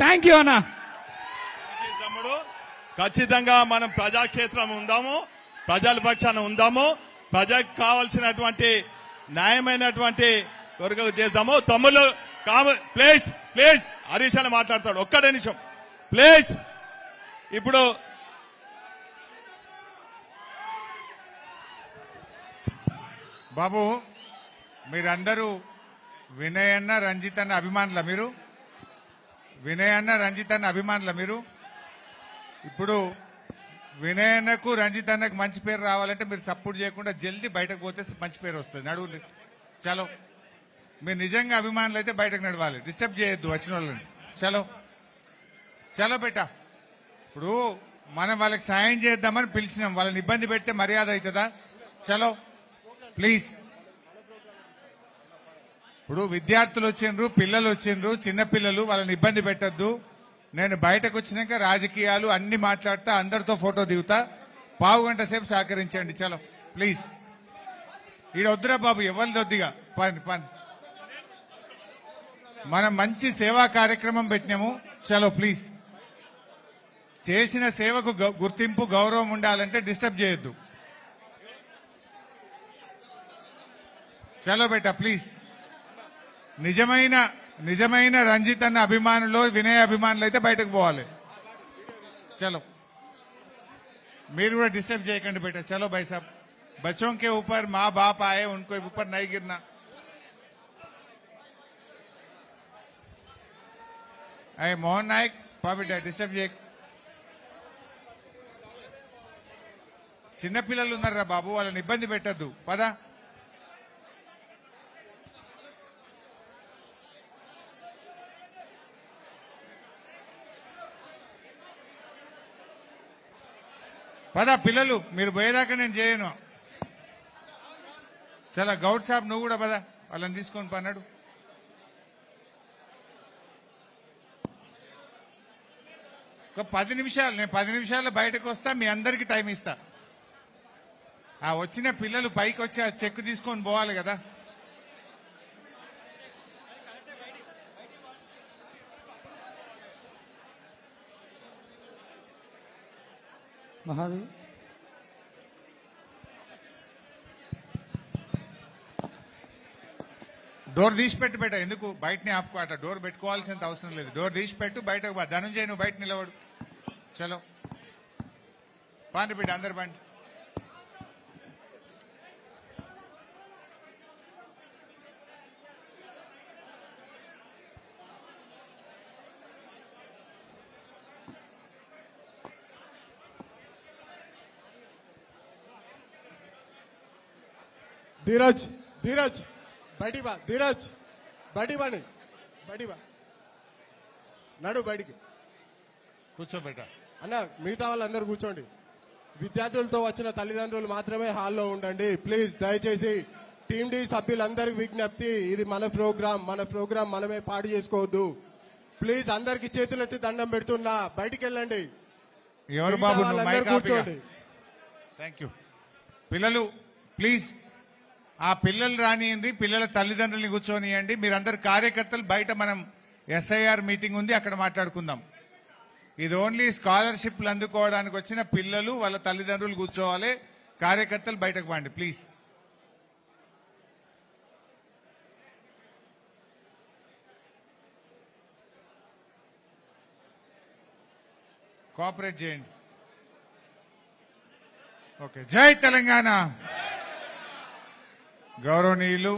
Thank you అన్న. తమ్ముడు, ఖచ్చితంగా మనం ప్రజాక్షేత్రం ఉందాము, ప్రజల పక్షాన ఉందాము, ప్రజలకు కావాల్సినటువంటి న్యాయమైనటువంటి కొరకు చేద్దాము. తమ్ముళ్ళు ప్లీజ్ ప్లీజ్ హరీష్ అని మాట్లాడతాడు, ఒక్కడే నిమిషం ప్లీజ్. ఇప్పుడు బాబు, మీరందరూ వినయ్ అన్న రంజిత్ అన్న అభిమానుల మీరు? వినయ్ అన్న రంజిత్ అన్న అభిమానుల మీరు? ఇప్పుడు వినయ్ అన్నకు రంజిత్ అన్నకు మంచి పేరు రావాలంటే మీరు సపోర్ట్ చేయకుండా జల్దీ బయటకు పోతే మంచి పేరు వస్తుంది. నడువు చలో, మీరు నిజంగా అభిమానులు అయితే బయటకు నడవాలి, డిస్టర్బ్ చేయొద్దు వచ్చిన వాళ్ళని. చలో చలో బేటా, ఇప్పుడు మనం వాళ్ళకి సాయం చేద్దామని పిలిచినాం, వాళ్ళని ఇబ్బంది పెడితే మర్యాద అవుతుందా? చలో ప్లీజ్. ఇప్పుడు విద్యార్థులు వచ్చిండ్రు, పిల్లలు వచ్చిండ్రు, చిన్నపిల్లలు, వాళ్ళని ఇబ్బంది పెట్టద్దు. నేను బయటకు వచ్చినాక రాజకీయాలు అన్ని మాట్లాడతా, అందరితో ఫోటో దిగుతా, పావు గంట సేపు సహకరించండి. చలో ప్లీజ్. ఈడ వద్దురా బాబు, ఎవరిది వద్దిగా పని పని. మనం మంచి సేవా కార్యక్రమం పెట్టినాము. చలో ప్లీజ్. చేసిన సేవకు గుర్తింపు గౌరవం ఉండాలంటే డిస్టర్బ్ చేయొద్దు. చలో బేటా ప్లీజ్. నిజమైన రంజిత్ అన్న అభిమానులు, వినయ్ అభిమానులు అయితే బయటకు పోవాలి. చలో, మీరు కూడా డిస్టర్బ్ చేయకండి బేటా. చలో భాయ్ సాబ్, बच्चों के ऊपर माँ बाप आए, उनको ऊपर नहीं गिरना. अरे मोहन नायक पा बेटा, डिस्टर्ब చేయ. చిన్నపిల్లలు ఉన్నారా బాబు, వాళ్ళని ఇబ్బంది పెట్టద్దు. పద. పద పిల్లలు, మీరు పోయేదాకా నేను చేయను. చాలా గౌడ్ సాబ్, నువ్వు కూడా పద, వాళ్ళని తీసుకొని పన్నాడు. ఒక 10 నిమిషాలు, నేను 10 నిమిషాల్లో బయటకు వస్తా, మీ అందరికి టైం ఇస్తా. ఆ వచ్చిన పిల్లలు పైకి వచ్చి ఆ చెక్ తీసుకొని పోవాలి కదా. మహాదేవ్, డోర్ తీసి పెట్టు బేట, ఎందుకు బయటనే ఆపుకో, అట్లా డోర్ పెట్టుకోవాల్సినంత అవసరం లేదు. డోర్ తీసి పెట్టు, బయటకు బా. ధనుంజయ్ నువ్వు బయట నిలబడు. చలో పాండి బిడ్డ, అందరు పండి. ధీరజ్ ధీరజ్ బయటికి బా. ధీరజ్ బయటికి బాని, బయటికి బా. నడు బయటికి. కూర్చో బేట. అన్న, మిగతా వాళ్ళందరూ కూర్చోండి. విద్యార్థులతో వచ్చిన తల్లిదండ్రులు మాత్రమే హాల్లో ఉండండి ప్లీజ్. దయచేసి టీమ్ డి సభ్యులందరికీ విజ్ఞప్తి, ఇది మన ప్రోగ్రాం మనమే పాడు చేసుకోవద్దు. ప్లీజ్ అందరికి చేతులెత్తి దండం పెడుతున్నా, బయటికి వెళ్ళండి. ఎవరు బాబు, కూర్చోండి. Thank you. పిల్లలు ప్లీజ్, ఆ పిల్లలు రానియండి, పిల్లల తల్లిదండ్రుల్ని కూర్చొనియండి. మీరందరు కార్యకర్తలు బయట, మనం ఎస్ఐఆర్ మీటింగ్ ఉంది, అక్కడ మాట్లాడుకుందాం. ఇది ఓన్లీ స్కాలర్షిప్లు అందుకోవడానికి వచ్చిన పిల్లలు, వాళ్ళ తల్లిదండ్రులు కూర్చోవాలి. కార్యకర్తలు బయటకు పండి ప్లీజ్. కోఆపరేట్ చేయండి. ఓకే, జై తెలంగాణ. గౌరవనీయులు